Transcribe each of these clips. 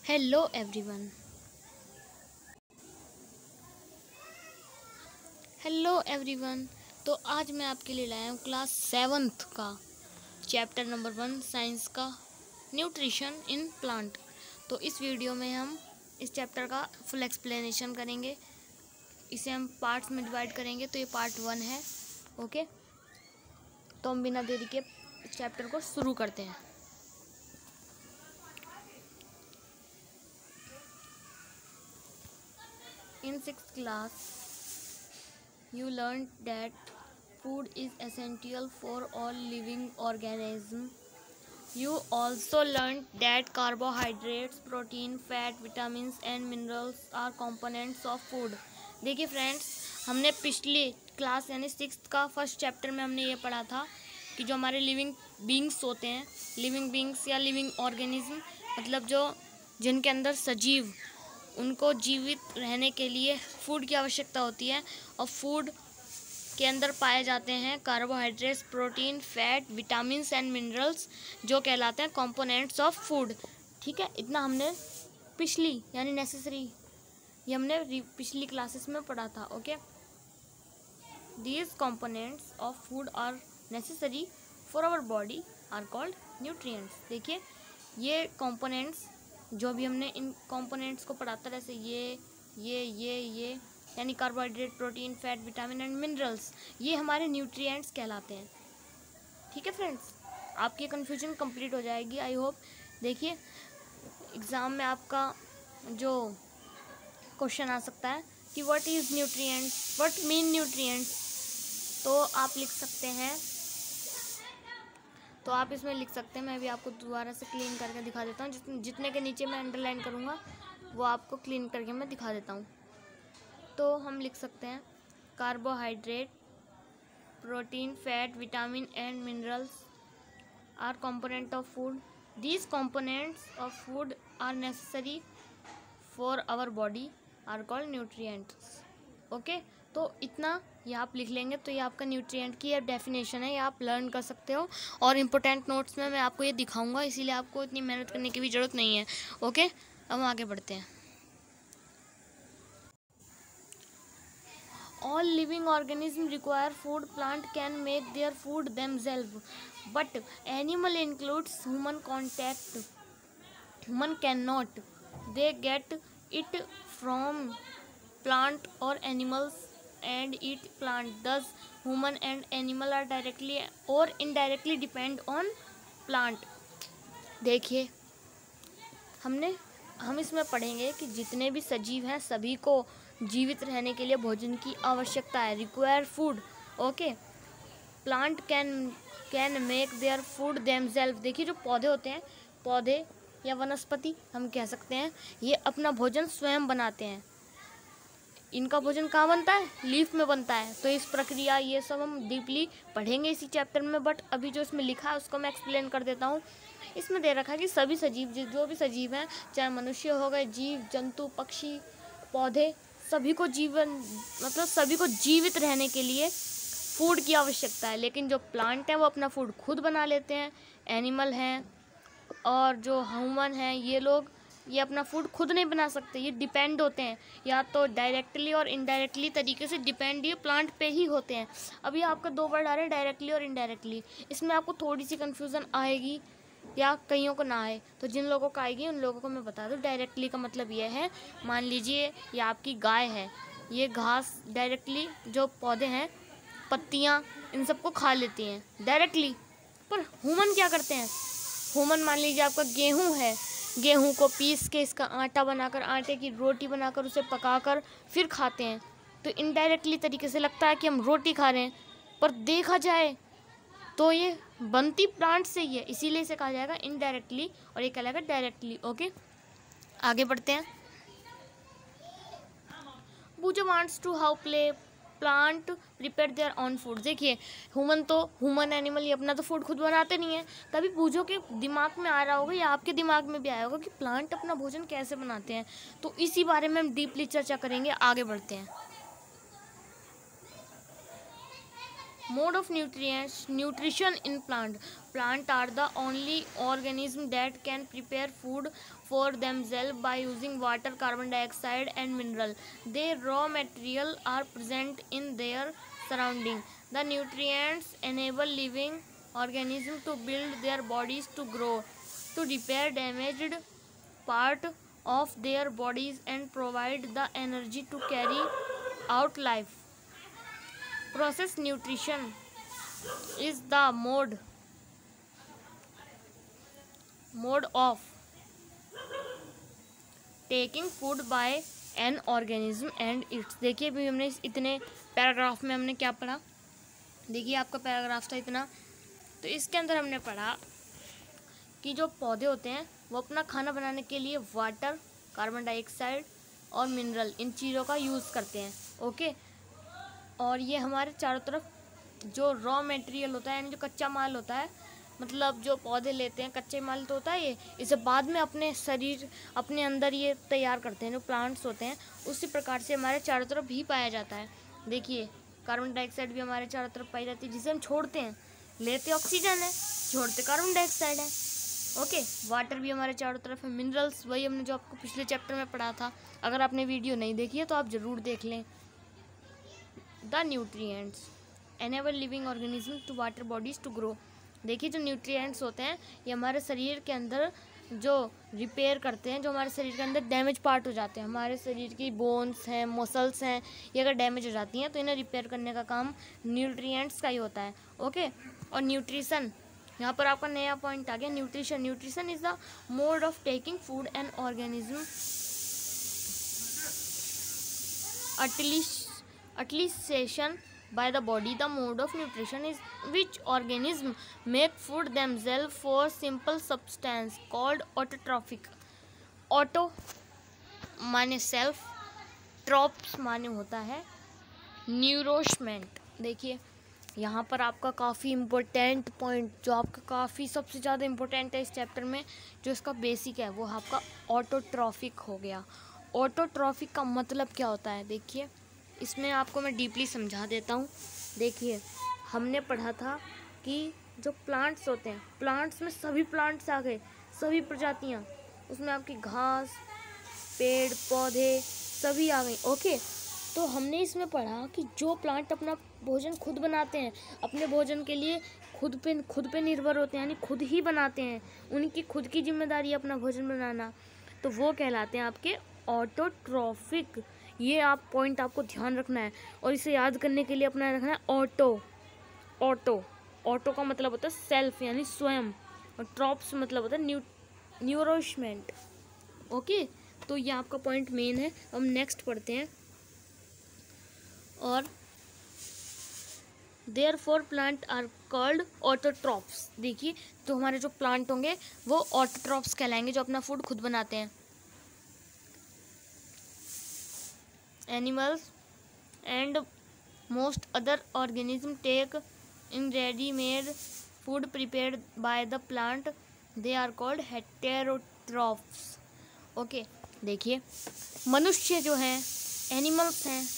Hello everyone. तो आज मैं आपके लिए लाया हूँ क्लास 7th का चैप्टर नंबर 1 साइंस का न्यूट्रिशन इन प्लांट। तो इस वीडियो में हम इस चैप्टर का फुल एक्सप्लेनेशन करेंगे। इसे हम पार्ट्स में डिवाइड करेंगे। तो ये पार्ट 1 है। ओके, तो हम बिना देरी के इस चैप्टर को शुरू करते हैं। In 6th class, you learned that food is essential for all living organisms. You also learned that carbohydrates, protein, fat, vitamins and minerals are components of food. देखिए फ्रेंड्स, हमने पिछली क्लास यानी 6th का first chapter में हमने ये पढ़ा था कि जो हमारे लिविंग बींग्स होते हैं, लिविंग बींग्स या लिविंग ऑर्गेनिज्म, मतलब जो जिनके अंदर सजीव, उनको जीवित रहने के लिए फूड की आवश्यकता होती है। और फूड के अंदर पाए जाते हैं carbohydrates, protein, fat, vitamins and minerals, जो कहलाते हैं कंपोनेंट्स ऑफ फूड। ठीक है, इतना हमने पिछली यानी नेसेसरी, ये हमने पिछली क्लासेस में पढ़ा था। Okay, these components of food are necessary for our body are called nutrients. देखिए, ये कंपोनेंट्स जो भी हमने इन कंपोनेंट्स को पढ़ा था, जैसे ये यानी carbohydrate, protein, fat, vitamin and minerals, ये हमारे न्यूट्रिएंट्स कहलाते हैं। ठीक है फ्रेंड्स, आपकी कन्फ्यूजन कंप्लीट हो जाएगी आई होप। देखिए, एग्ज़ाम में आपका जो क्वेश्चन आ सकता है कि what is nutrients, what mean nutrients, तो आप लिख सकते हैं, तो आप इसमें लिख सकते हैं। मैं भी आपको दोबारा से क्लीन करके दिखा देता हूँ। जितने के नीचे मैं अंडरलाइन करूँगा वो आपको क्लीन करके मैं दिखा देता हूँ। तो हम लिख सकते हैं carbohydrate, protein, fat, vitamin and minerals are component of food. These components of food are necessary for our body are called nutrients. Okay, तो इतना ये आप लिख लेंगे तो ये आपका न्यूट्रिएंट की डेफिनेशन है, ये आप लर्न कर सकते हो। और इम्पोर्टेंट नोट्स में मैं आपको ये दिखाऊंगा, इसीलिए आपको इतनी मेहनत करने की भी ज़रूरत नहीं है। ओके, अब हम आगे बढ़ते हैं। All living organisms require food. Plant can make their food themselves, but animal includes human contact. Human cannot. They get it from plant or animals and eat plant. Thus, human and animal are directly or indirectly depend on plant. देखिए, हम इसमें पढ़ेंगे कि जितने भी सजीव हैं सभी को जीवित रहने के लिए भोजन की आवश्यकता है, require food. Okay, plant can make their food themself. देखिए, जो पौधे होते हैं, पौधे या वनस्पति हम कह सकते हैं, ये अपना भोजन स्वयं बनाते हैं। इनका भोजन कहाँ बनता है? लीफ में बनता है। तो इस प्रक्रिया ये सब हम डीपली पढ़ेंगे इसी चैप्टर में, बट अभी जो इसमें लिखा है उसको मैं एक्सप्लेन कर देता हूँ। इसमें दे रखा है कि सभी सजीव, जो भी सजीव हैं, चाहे मनुष्य हो गए, जीव जंतु, पक्षी, पौधे, सभी को सभी को जीवित रहने के लिए फूड की आवश्यकता है। लेकिन जो प्लांट हैं वो अपना फूड खुद बना लेते हैं। एनिमल हैं और जो ह्यूमन हैं, ये अपना फूड खुद नहीं बना सकते, ये डिपेंड होते हैं, या तो डायरेक्टली और इनडायरेक्टली तरीके से डिपेंड ये प्लांट पे ही होते हैं। अभी आपका 2 वर्ड आ रहे हैं, डायरेक्टली और इनडायरेक्टली। इसमें आपको थोड़ी सी कन्फ्यूज़न आएगी या कईयों को ना आए, तो जिन लोगों को आएगी उन लोगों को मैं बता दूं। डायरेक्टली का मतलब ये है, मान लीजिए ये आपकी गाय है, ये घास डायरेक्टली, जो पौधे हैं, पत्तियाँ, इन सबको खा लेती हैं डायरेक्टली। पर ह्यूमन क्या करते हैं? ह्यूमन, मान लीजिए आपका गेहूँ है, गेहूँ को पीस के इसका आटा बनाकर, आटे की रोटी बनाकर, उसे पकाकर फिर खाते हैं। तो इनडायरेक्टली तरीके से लगता है कि हम रोटी खा रहे हैं, पर देखा जाए तो ये बनती प्लांट से ही है, इसीलिए इसे कहा जाएगा इनडायरेक्टली और ये कहलाएगा डायरेक्टली। ओके, आगे बढ़ते हैं। Pooja wants to how play plant prepare their own food. देखिए, ह्यूमन एनिमल ये अपना तो फूड खुद बनाते नहीं है। तभी पूजो के दिमाग में आ रहा होगा या आपके दिमाग में भी आया होगा कि प्लांट अपना भोजन कैसे बनाते हैं। तो इसी बारे में हम डीपली चर्चा करेंगे। आगे बढ़ते हैं। Mode of nutrition in plant. Plant are the only organism that can prepare food for themselves by using water, carbon dioxide and mineral. Their raw material are present in their surrounding. The nutrients enable living organisms to build their bodies, to grow, to repair damaged part of their bodies, and provide the energy to carry out life. Processed nutrition is the mode of taking food by an organism and it's. देखिए अभी हमने इतने paragraph में हमने क्या पढ़ा, देखिए आपका पैराग्राफ था इतना, तो इसके अंदर हमने पढ़ा कि जो पौधे होते हैं वो अपना खाना बनाने के लिए वाटर, कार्बन डाइऑक्साइड और मिनरल, इन चीज़ों का यूज़ करते हैं। ओके, और ये हमारे चारों तरफ जो रॉ मटेरियल होता है यानी जो कच्चा माल होता है, मतलब जो पौधे लेते हैं कच्चे माल तो होता है ये, इसे बाद में अपने शरीर अपने अंदर ये तैयार करते हैं, जो प्लांट्स होते हैं उसी प्रकार से हमारे चारों तरफ भी पाया जाता है। देखिए कार्बन डाइऑक्साइड भी हमारे चारों तरफ पाई जाती है, जिसे हम छोड़ते हैं, लेते ऑक्सीजन है, छोड़ते कार्बन डाइऑक्साइड है। ओके, वाटर भी हमारे चारों तरफ है। मिनरल्स वही हमने जो आपको पिछले चैप्टर में पढ़ा था, अगर आपने वीडियो नहीं देखी है तो आप ज़रूर देख लें। The nutrients enable living organism to water bodies to grow. देखिए जो न्यूट्रिएंट्स होते हैं ये हमारे शरीर के अंदर जो रिपेयर करते हैं, जो हमारे शरीर के अंदर डैमेज पार्ट हो जाते हैं, हमारे शरीर की बोन्स हैं, मसल्स हैं, ये अगर डैमेज हो जाती हैं तो इन्हें रिपेयर करने का काम न्यूट्रिएंट्स का ही होता है। ओके, और न्यूट्रिशन, यहाँ पर आपका नया पॉइंट आ गया, nutrition. Nutrition is the mode of taking food and organism utilization by the body. The mode of nutrition is which organism make food themselves for simple substance called autotrophic. Auto माने self, trophs माने होता है न्यूरोशमेंट। देखिए यहाँ पर आपका काफ़ी important point, जो आपका काफ़ी सबसे ज़्यादा इम्पोर्टेंट है इस चैप्टर में, जो इसका बेसिक है वो आपका ऑटोट्रॉफिक हो गया। ऑटोट्रॉफिक का मतलब क्या होता है, देखिए इसमें आपको मैं डीपली समझा देता हूँ। देखिए हमने पढ़ा था कि जो प्लांट्स होते हैं, प्लांट्स में सभी प्लांट्स आ गए, सभी प्रजातियाँ, उसमें आपकी घास, पेड़ पौधे सभी आ गई। ओके, तो हमने इसमें पढ़ा कि जो प्लांट अपना भोजन खुद बनाते हैं, अपने भोजन के लिए खुद पे निर्भर होते हैं, यानी खुद ही बनाते हैं, उनकी खुद की जिम्मेदारी है अपना भोजन बनाना, तो वो कहलाते हैं आपके ऑटोट्रॉफिक। ये आप पॉइंट आपको ध्यान रखना है और इसे याद करने के लिए अपना रखना है ऑटो का मतलब होता है सेल्फ यानी स्वयं, और ट्रॉप्स मतलब होता है न्यूरोशमेंट। ओके, तो ये आपका पॉइंट मेन है। हम नेक्स्ट पढ़ते हैं। और therefore plant are called autotrophs. देखिए तो हमारे जो प्लांट होंगे वो ऑटोट्रॉप्स कहलाएंगे, जो अपना फूड खुद बनाते हैं। Animals and most other organisms take in ready-made food prepared by the plant. They are called heterotrophs. Okay, देखिए मनुष्य जो हैं एनिमल्स हैं,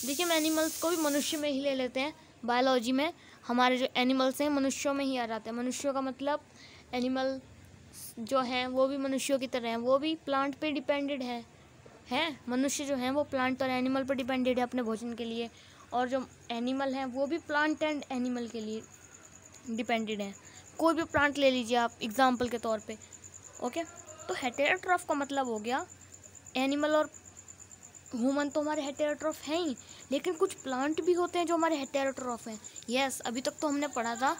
देखिए हम एनिमल्स को भी मनुष्य में ही ले लेते हैं, बायोलॉजी में हमारे जो एनिमल्स हैं मनुष्यों में ही आ जाते हैं। मनुष्यों का मतलब एनिमल जो हैं वो भी मनुष्यों की तरह हैं, वो भी प्लांट पे डिपेंडेड हैं। मनुष्य जो हैं वो प्लांट और एनिमल पर डिपेंडेड है अपने भोजन के लिए, और जो एनिमल हैं वो भी प्लांट एंड एनिमल के लिए डिपेंडेड है। कोई भी प्लांट ले लीजिए आप एग्जांपल के तौर पे। ओके, तो हेटेरोट्रॉफ का मतलब हो गया एनिमल और ह्यूमन तो हमारे हेटेरोट्रॉफ हैं ही, लेकिन कुछ प्लांट भी होते हैं जो हमारे हेटेरोट्रॉफ हैं। यस, अभी तक तो हमने पढ़ा था,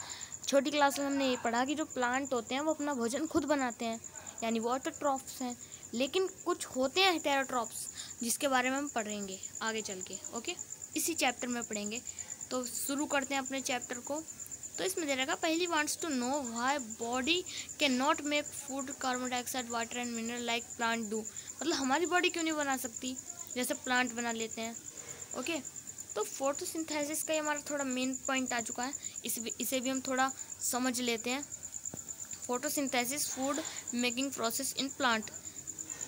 छोटी क्लास में हमने ये पढ़ा कि जो प्लांट होते हैं वो अपना भोजन खुद बनाते हैं, यानी वो ऑटोट्रॉफ्स हैं। लेकिन कुछ होते हैं हेटेरोट्रॉफ्स जिसके बारे में हम पढ़ेंगे आगे चल के। ओके, इसी चैप्टर में पढ़ेंगे। तो शुरू करते हैं अपने चैप्टर को। तो इसमें दे रखा पहली wants to know why body can not make food, carbon dioxide, water and mineral like plant do. मतलब हमारी बॉडी क्यों नहीं बना सकती जैसे प्लांट बना लेते हैं। ओके, तो फोटोसिंथेसिस का ये हमारा थोड़ा मेन पॉइंट आ चुका है, इसे भी हम थोड़ा समझ लेते हैं। Photosynthesis food making process in plant.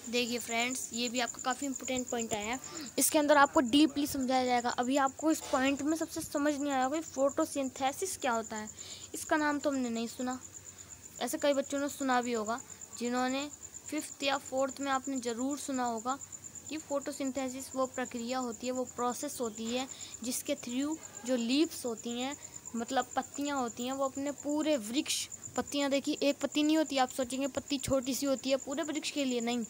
देखिए फ्रेंड्स, ये भी आपका काफ़ी इंपॉर्टेंट पॉइंट आया है। इसके अंदर आपको डीपली समझाया जाएगा। अभी आपको इस पॉइंट में सबसे समझ नहीं आया होगा कि फोटोसिंथेसिस क्या होता है। इसका नाम तो हमने नहीं सुना, ऐसे कई बच्चों ने सुना भी होगा, जिन्होंने 5th या 4th में आपने ज़रूर सुना होगा कि फोटोसिंथेसिस वो प्रक्रिया होती है, वो प्रोसेस होती है जिसके थ्रू जो लीव्स होती हैं, मतलब पत्तियाँ होती हैं, वो अपने पूरे वृक्ष, पत्तियाँ देखिए एक पत्ती नहीं होती, आप सोचेंगे पत्ती छोटी सी होती है पूरे वृक्ष के लिए, नहीं,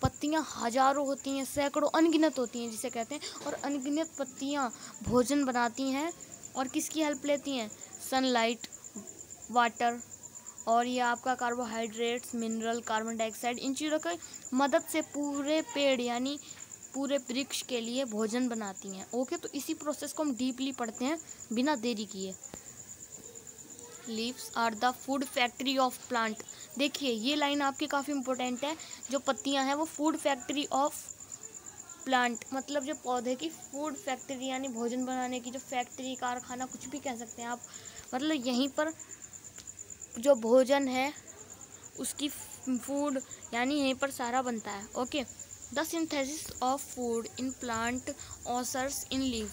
पत्तियाँ हजारों होती हैं, सैकड़ों, अनगिनत होती हैं जिसे कहते हैं। और अनगिनत पत्तियाँ भोजन बनाती हैं और किसकी हेल्प लेती हैं? सनलाइट, वाटर और ये आपका कार्बोहाइड्रेट्स, मिनरल, कार्बन डाइऑक्साइड, इन चीज़ों की मदद से पूरे पेड़ यानी पूरे वृक्ष के लिए भोजन बनाती हैं। ओके, तो इसी प्रोसेस को हम डीपली पढ़ते हैं बिना देरी किए। Leaves are the food factory of plant. देखिए ये लाइन आपकी काफ़ी इंपॉर्टेंट है। जो पत्तियां हैं वो फूड फैक्ट्री ऑफ प्लांट, मतलब जो पौधे की फूड फैक्ट्री यानी भोजन बनाने की जो फैक्ट्री, कारखाना, कुछ भी कह सकते हैं आप, मतलब यहीं पर जो भोजन है उसकी फूड यानी यहीं पर सारा बनता है। Okay, the synthesis of food in plant occurs in leaf,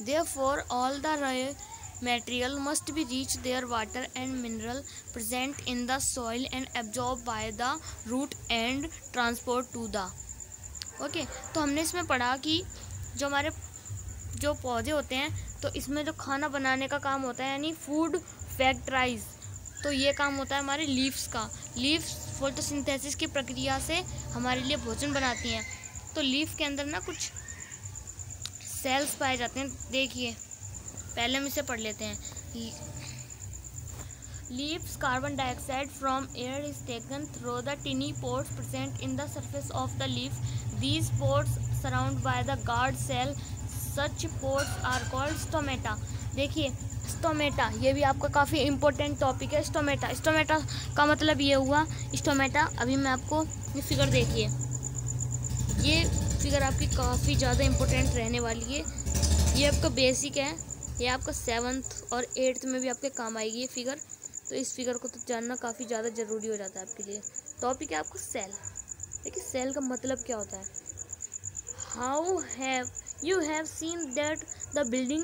therefore all the material must be reach their water and mineral present in the soil and absorbed by the root and transport to the okay. तो हमने इसमें पढ़ा कि जो हमारे जो पौधे होते हैं तो इसमें जो खाना बनाने का काम होता है यानी फूड फैक्टराइज, तो ये काम होता है हमारे लीव्स का। लीव्स फोटोसिंथेसिस की प्रक्रिया से हमारे लिए भोजन बनाती हैं। तो लीफ के अंदर ना कुछ सेल्स पाए जाते हैं, देखिए पहले हम इसे पढ़ लेते हैं। Leaves carbon dioxide from air is taken through the tiny pores present in the surface of the leaf. These pores surround by the guard cell, such pores are called stomata. देखिए स्टोमेटा, ये भी आपका काफ़ी important topic है। Stomata, stomata का मतलब ये हुआ, स्टोमेटा अभी मैं आपको ये फिगर देखिए, ये फिगर आपकी काफ़ी ज़्यादा इम्पोर्टेंट रहने वाली है। ये आपका बेसिक है, ये आपका 7th और 8th में भी आपके काम आएगी ये फिगर। तो इस फिगर को तो जानना काफ़ी ज़्यादा ज़रूरी हो जाता है आपके लिए। टॉपिक है आपका सेल। देखिए सेल का मतलब क्या होता है। How have you have seen that the building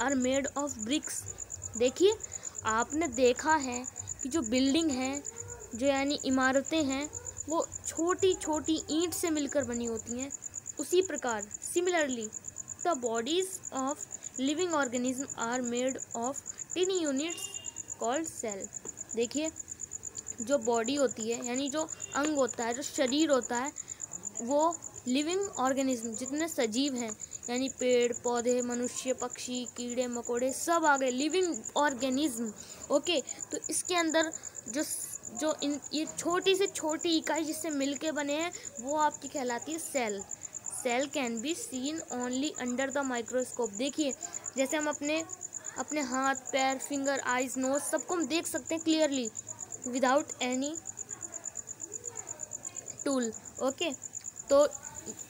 are made of bricks. देखिए आपने देखा है कि जो बिल्डिंग है, जो यानी इमारतें हैं, वो छोटी छोटी ईंट से मिलकर बनी होती हैं। उसी प्रकार similarly the bodies of living organism are made of tiny units called cell. देखिए जो बॉडी होती है यानी जो अंग होता है, जो शरीर होता है, वो लिविंग ऑर्गेनिज्म जितने सजीव हैं यानी पेड़ पौधे, मनुष्य, पक्षी, कीड़े मकोड़े, सब आ गए लिविंग ऑर्गेनिज्म। ओके, तो इसके अंदर जो जो इन ये छोटी से छोटी इकाई जिससे मिलके बने हैं वो आपकी कहलाती है cell. Cell can be seen only under the microscope. देखिए जैसे हम अपने हाथ, पैर, फिंगर, आइज, नोज सबको हम देख सकते हैं clearly without any tool. Okay, तो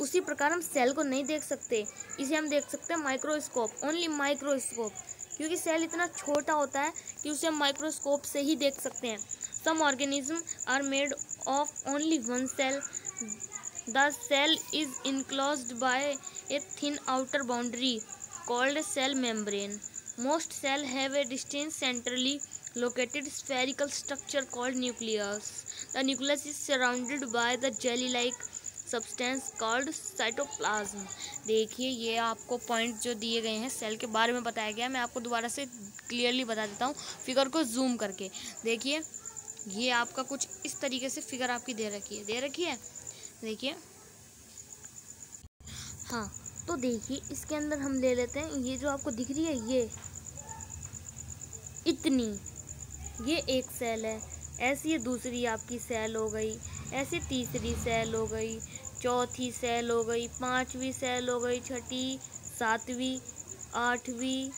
उसी प्रकार हम सेल को नहीं देख सकते, इसे हम देख सकते हैं माइक्रोस्कोप, ओनली माइक्रोस्कोप, क्योंकि सेल इतना छोटा होता है कि उसे हम माइक्रोस्कोप से ही देख सकते हैं। Some organism are made of only one cell. The cell is enclosed by a thin outer boundary called cell membrane. Most cells have a distinct centrally located spherical structure called nucleus. The nucleus is surrounded by the jelly-like substance called cytoplasm. देखिए ये आपको point जो दिए गए हैं cell के बारे में बताया गया है, मैं आपको दोबारा से क्लियरली बता देता हूँ फिगर को जूम करके। देखिए ये आपका कुछ इस तरीके से फिगर आपकी दे रखी है। देखिए हाँ, तो देखिए इसके अंदर हम ले लेते हैं, ये जो आपको दिख रही है ये इतनी, ये एक सेल है। ऐसी ये दूसरी आपकी सेल हो गई, ऐसे तीसरी सेल हो गई, चौथी सेल हो गई, पांचवी सेल हो गई, छठी, सातवीं, आठवीं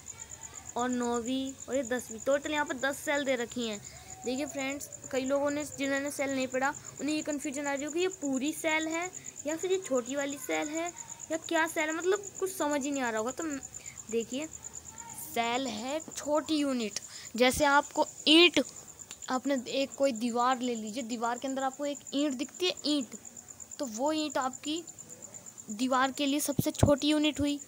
और नौवीं और ये 10वीं। टोटल यहाँ पर 10 सेल दे रखी हैं। देखिए फ्रेंड्स, कई लोगों ने जिन्होंने सेल नहीं पढ़ा उन्हें ये कन्फ्यूजन आ रही होगी ये पूरी सेल है या फिर ये छोटी वाली सेल है या क्या सेल है, मतलब कुछ समझ ही नहीं आ रहा होगा। तो देखिए सेल है छोटी यूनिट। जैसे आपको ईंट, आपने एक कोई दीवार ले लीजिए, दीवार के अंदर आपको एक ईंट दिखती है, ईंट, तो वो ईंट आपकी दीवार के लिए सबसे छोटी यूनिट हुई।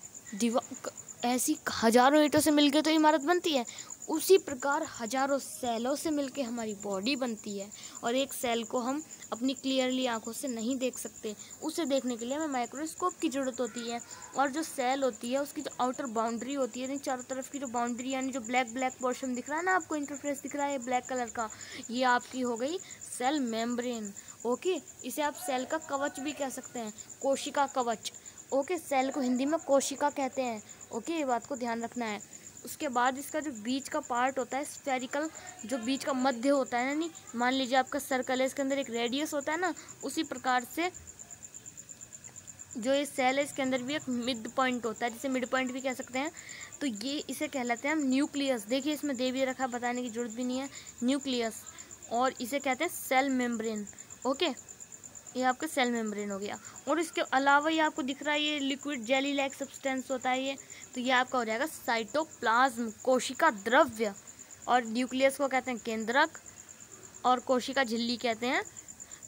ऐसी हजारों ईंटों से मिलकर तो इमारत बनती है, उसी प्रकार हजारों सेलों से मिलकर हमारी बॉडी बनती है। और एक सेल को हम अपनी क्लियरली आंखों से नहीं देख सकते, उसे देखने के लिए हमें माइक्रोस्कोप की ज़रूरत होती है। और जो सेल होती है उसकी जो आउटर बाउंड्री होती है, यानी चारों तरफ की जो बाउंड्री, यानी जो ब्लैक ब्लैक पोर्शन दिख रहा है ना आपको, इंटरफेस दिख रहा है ब्लैक कलर का, ये आपकी हो गई सेल मेम्ब्रेन। ओके, इसे आप सेल का कवच भी कह सकते हैं, कोशिका कवच। ओके, सेल को हिंदी में कोशिका कहते हैं। ओके, ये बात को ध्यान रखना है। उसके बाद इसका जो बीच का पार्ट होता है स्फेरिकल, जो बीच का मध्य होता है, यानी मान लीजिए आपका सर्कल है, इसके अंदर एक रेडियस होता है ना, उसी प्रकार से जो ये सेल है इसके अंदर भी एक मिड पॉइंट होता है, जिसे मिड पॉइंट भी कह सकते हैं। तो ये इसे कहलाते हैं हम न्यूक्लियस। देखिए इसमें दे भी रखा, बताने की जरूरत भी नहीं है, न्यूक्लियस। और इसे कहते हैं सेल मेम्ब्रेन। ओके, ये आपका सेल मेम्ब्रेन हो गया। और इसके अलावा ये आपको दिख रहा है ये लिक्विड जेली लाइक सब्सटेंस होता है ये, तो ये आपका हो जाएगा साइटोप्लाज्म, कोशिका द्रव्य। और न्यूक्लियस को कहते हैं केंद्रक, और कोशिका झिल्ली कहते हैं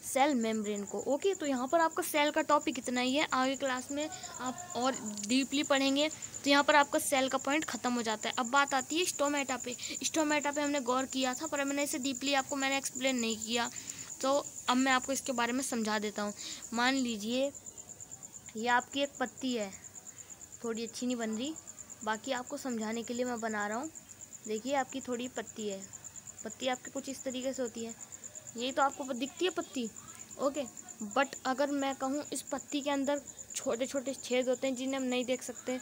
सेल मेम्ब्रेन को। ओके, तो यहाँ पर आपका सेल का टॉपिक इतना ही है। आगे क्लास में आप और डीपली पढ़ेंगे तो यहाँ पर आपका सेल का पॉइंट खत्म हो जाता है। अब बात आती है स्टोमेटा पे। स्टोमेटा पे हमने गौर किया था, पर मैंने इसे डीपली आपको मैंने एक्सप्लेन नहीं किया, तो अब मैं आपको इसके बारे में समझा देता हूँ। मान लीजिए ये आपकी एक पत्ती है, थोड़ी अच्छी नहीं बन रही, बाकी आपको समझाने के लिए मैं बना रहा हूँ। देखिए आपकी थोड़ी पत्ती है, पत्ती आपकी कुछ इस तरीके से होती है, यही तो आपको दिखती है पत्ती। ओके, बट अगर मैं कहूँ इस पत्ती के अंदर छोटे छोटे छेद होते हैं जिन्हें हम नहीं देख सकते,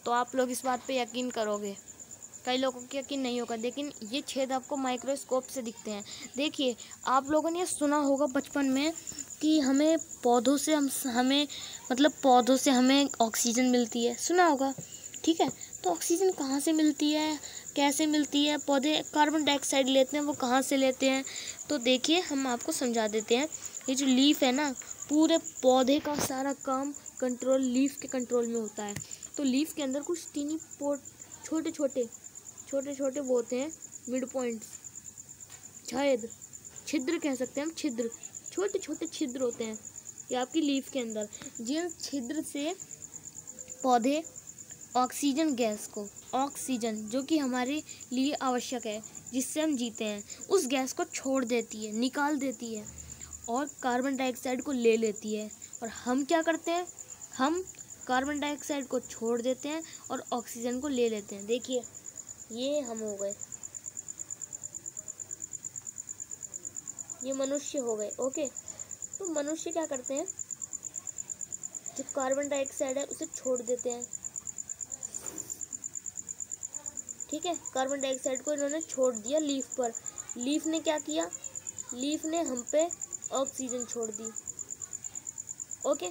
तो आप लोग इस बात पे यकीन करोगे, कई लोगों को यकीन नहीं होगा, लेकिन ये छेद आपको माइक्रोस्कोप से दिखते हैं। देखिए आप लोगों ने ये सुना होगा बचपन में कि हमें पौधों से हमें मतलब पौधों से हमें ऑक्सीजन मिलती है, सुना होगा, ठीक है। तो ऑक्सीजन कहाँ से मिलती है, कैसे मिलती है? पौधे कार्बन डाइऑक्साइड लेते हैं, वो कहाँ से लेते हैं? तो देखिए हम आपको समझा देते हैं। ये जो लीफ है ना, पूरे पौधे का सारा काम कंट्रोल लीफ के कंट्रोल में होता है। तो लीफ के अंदर कुछ टीनी पोट छोटे छोटे वो होते हैं मिड पॉइंट्स, छेद, छिद्र कह सकते हैं हम, छिद्र, छोटे छोटे छिद्र होते हैं ये आपकी लीफ के अंदर। जिन छिद्र से पौधे ऑक्सीजन गैस को, ऑक्सीजन जो कि हमारे लिए आवश्यक है, जिससे हम जीते हैं, उस गैस को छोड़ देती है, निकाल देती है, और कार्बन डाइऑक्साइड को ले लेती है। और हम क्या करते हैं, हम कार्बन डाइऑक्साइड को छोड़ देते हैं और ऑक्सीजन को ले लेते हैं। देखिए ये हम हो गए, ये मनुष्य हो गए। ओके, तो मनुष्य क्या करते हैं, जो कार्बन डाइऑक्साइड है उसे छोड़ देते हैं, ठीक है। कार्बन डाइऑक्साइड को इन्होंने छोड़ दिया लीफ पर, लीफ ने क्या किया, लीफ ने हम पे ऑक्सीजन छोड़ दी। ओके,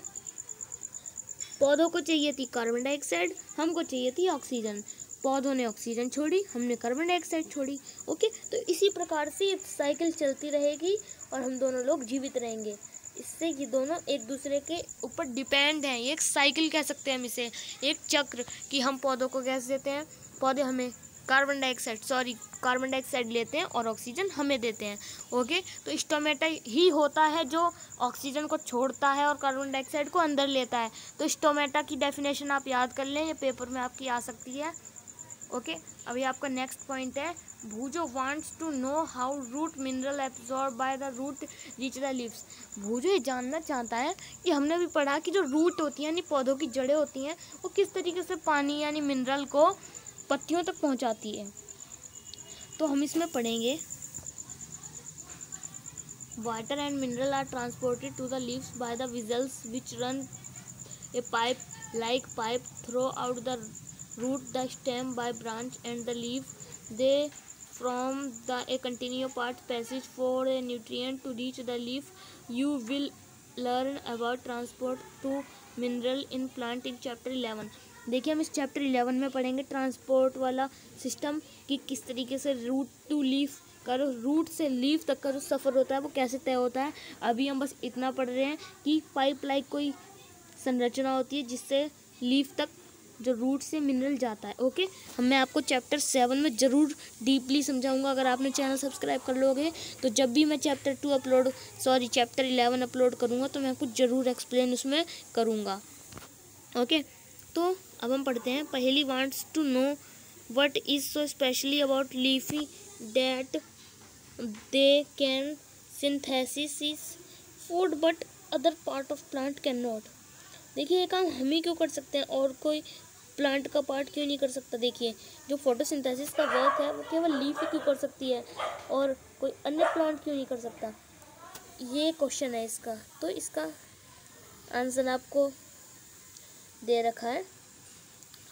पौधों को चाहिए थी कार्बन डाइऑक्साइड, हमको चाहिए थी ऑक्सीजन, पौधों ने ऑक्सीजन छोड़ी, हमने कार्बन डाइऑक्साइड छोड़ी। ओके, तो इसी प्रकार से ये साइकिल चलती रहेगी और हम दोनों लोग जीवित रहेंगे। इससे ये दोनों एक दूसरे के ऊपर डिपेंड हैं, ये एक साइकिल कह सकते हैं हम इसे, एक चक्र, कि हम पौधों को गैस देते हैं, पौधे हमें कार्बन डाइऑक्साइड लेते हैं और ऑक्सीजन हमें देते हैं। ओके, तो स्टोमेटा ही होता है जो ऑक्सीजन को छोड़ता है और कार्बन डाइऑक्साइड को अंदर लेता है। तो स्टोमेटा की डेफिनेशन आप याद कर लें, ये पेपर में आपकी आ सकती है। ओके, अभी आपका नेक्स्ट पॉइंट है, Bhujo wants to know how root mineral absorb by the root reach the leaves. Bhujo ये जानना चाहता है कि हमने भी पढ़ा कि जो रूट होती है यानी पौधों की जड़ें होती हैं, वो किस तरीके से पानी यानी मिनरल को पत्तियों तक पहुंचाती है। तो हम इसमें पढ़ेंगे, water and mineral are transported to the leaves by the vessels which run a pipe like pipe throughout the root, the stem by branch and the leaf. They form a continuous path passage for a nutrient to reach the leaf. You will learn about transport to mineral in plant in chapter 11. देखिए हम इस chapter 11 में पढ़ेंगे transport वाला system, कि किस तरीके से रूट टू लीफ का, रूट से लीफ तक का जो सफ़र होता है वो कैसे तय होता है। अभी हम बस इतना पढ़ रहे हैं कि पाइप लाइक कोई संरचना होती है जिससे लीफ तक जो रूट से मिनरल जाता है। ओके, मैं आपको चैप्टर 7 में ज़रूर डीपली समझाऊंगा। अगर आपने चैनल सब्सक्राइब कर लोगे तो जब भी मैं चैप्टर 11 अपलोड करूँगा तो मैं आपको ज़रूर एक्सप्लेन उसमें करूँगा। ओके, तो अब हम पढ़ते हैं। पहली wants to know what is so specially about leafy that they can synthesis food but other part of plant can not. देखिए, ये काम हम ही क्यों कर सकते हैं और कोई प्लांट का पार्ट क्यों नहीं कर सकता। देखिए, जो फोटोसिंथेसिस का वर्क है वो केवल लीफ ही क्यों कर सकती है और कोई अन्य प्लांट क्यों नहीं कर सकता, ये क्वेश्चन है इसका। तो इसका आंसर आपको दे रखा है।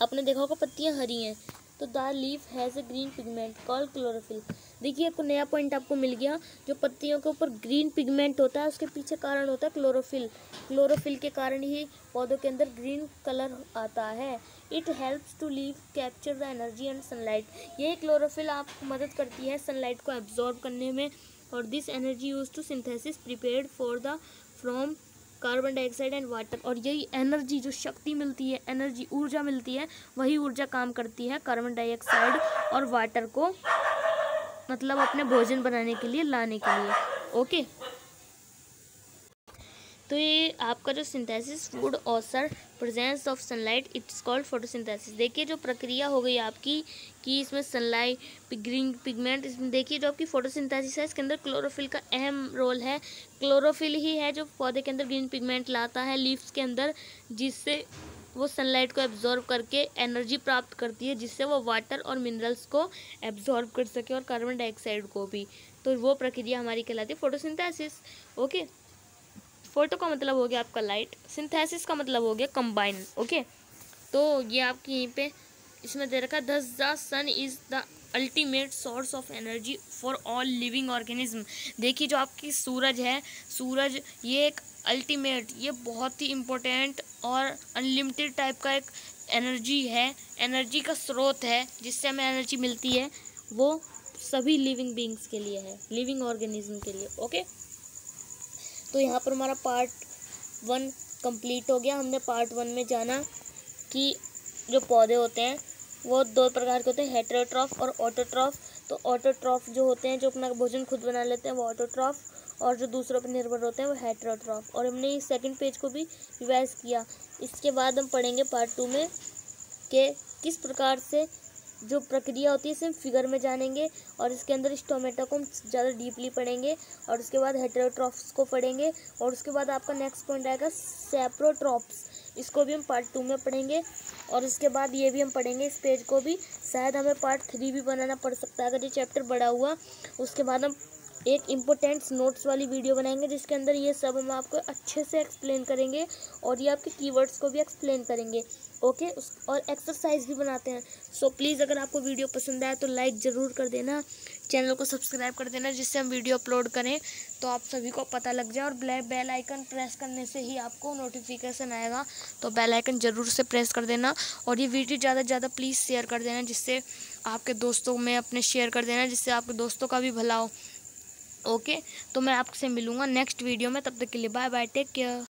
आपने देखा होगा पत्तियां हरी हैं तो the leaf has a green pigment called chlorophyll. देखिए, एक नया पॉइंट आपको मिल गया। जो पत्तियों के ऊपर ग्रीन पिगमेंट होता है उसके पीछे कारण होता है क्लोरोफिल। क्लोरोफिल के कारण ही पौधों के अंदर ग्रीन कलर आता है। It helps to leaf capture the energy and sunlight. ये क्लोरोफिल आपको मदद करती है सनलाइट को एब्जॉर्ब करने में। और this energy use to synthesis prepared for the from carbon dioxide and water. और यही एनर्जी, जो शक्ति मिलती है, एनर्जी ऊर्जा मिलती है, वही ऊर्जा काम करती है कार्बन डाइऑक्साइड और वाटर को मतलब अपने भोजन बनाने के लिए लाने के लिए। ओके, तो ये आपका जो सिंथेसिस फूड ऑसर presence of sunlight it's called photosynthesis. देखिए, जो प्रक्रिया हो गई आपकी कि इसमें सनलाइट ग्रीन पिगमेंट, इसमें देखिए जो आपकी फोटोसिंथेसिस है इसके अंदर क्लोरोफिल का अहम रोल है। क्लोरोफिल ही है जो पौधे के अंदर ग्रीन पिगमेंट लाता है लीव्स के अंदर, जिससे वो सनलाइट को एब्जॉर्ब करके एनर्जी प्राप्त करती है, जिससे वो वाटर और मिनरल्स को एब्जॉर्ब कर सके और कार्बन डाइऑक्साइड को भी। तो वो प्रक्रिया हमारी कहलाती है फोटोसिंथेसिस। ओके, फोटो का मतलब हो गया आपका लाइट, सिंथेसिस का मतलब हो गया कंबाइन। ओके, तो ये आपकी यहीं पे इसमें दे रखा है the sun is the ultimate source of energy for all living organism. देखिए, जो आपकी सूरज है, सूरज ये एक अल्टीमेट, ये बहुत ही इम्पोर्टेंट और अनलिमिटेड टाइप का एक एनर्जी है, एनर्जी का स्रोत है, जिससे हमें एनर्जी मिलती है। वो सभी लिविंग बींग्स के लिए है, लिविंग ऑर्गेनिज्म के लिए। ओके, तो यहाँ पर हमारा पार्ट 1 कंप्लीट हो गया। हमने पार्ट 1 में जाना कि जो पौधे होते हैं वो 2 प्रकार के होते हैं, हेटेरोट्रॉफ और ऑटोट्रॉफ। तो ऑटोट्रॉफ जो होते हैं, जो अपना भोजन खुद बना लेते हैं, वो ऑटोट्रॉफ, और जो दूसरों पर निर्भर होते हैं वो हेटेरोट्रॉफ। और हमने इस सेकंड पेज को भी रिवाइज किया। इसके बाद हम पढ़ेंगे पार्ट 2 में कि किस प्रकार से जो प्रक्रिया होती है इसे हम फिगर में जानेंगे, और इसके अंदर स्टोमेटा को हम ज़्यादा डीपली पढ़ेंगे, और उसके बाद हेटेरोट्रॉफ्स को पढ़ेंगे, और उसके बाद आपका नेक्स्ट पॉइंट आएगा सैप्रोट्रॉप्स। इसको भी हम पार्ट 2 में पढ़ेंगे, और इसके बाद ये भी हम पढ़ेंगे इस पेज को भी। शायद हमें पार्ट 3 भी बनाना पड़ सकता है अगर ये चैप्टर बड़ा हुआ। उसके बाद हम एक इम्पोर्टेंट्स नोट्स वाली वीडियो बनाएंगे जिसके अंदर ये सब हम आपको अच्छे से एक्सप्लेन करेंगे, और ये आपके कीवर्ड्स को भी एक्सप्लेन करेंगे। ओके, और एक्सरसाइज भी बनाते हैं। सो प्लीज़, अगर आपको वीडियो पसंद आए तो लाइक ज़रूर कर देना, चैनल को सब्सक्राइब कर देना, जिससे हम वीडियो अपलोड करें तो आप सभी को पता लग जाए। और बेल आइकन प्रेस करने से ही आपको नोटिफिकेशन आएगा, तो बेल आइकन ज़रूर से प्रेस कर देना। और ये वीडियो ज़्यादा से ज़्यादा प्लीज़ शेयर कर देना, जिससे आपके दोस्तों में अपने शेयर कर देना, जिससे आपके दोस्तों का भी भला हो। ओके, तो मैं आपसे मिलूँगा नेक्स्ट वीडियो में, तब तक के लिए बाय बाय, टेक केयर।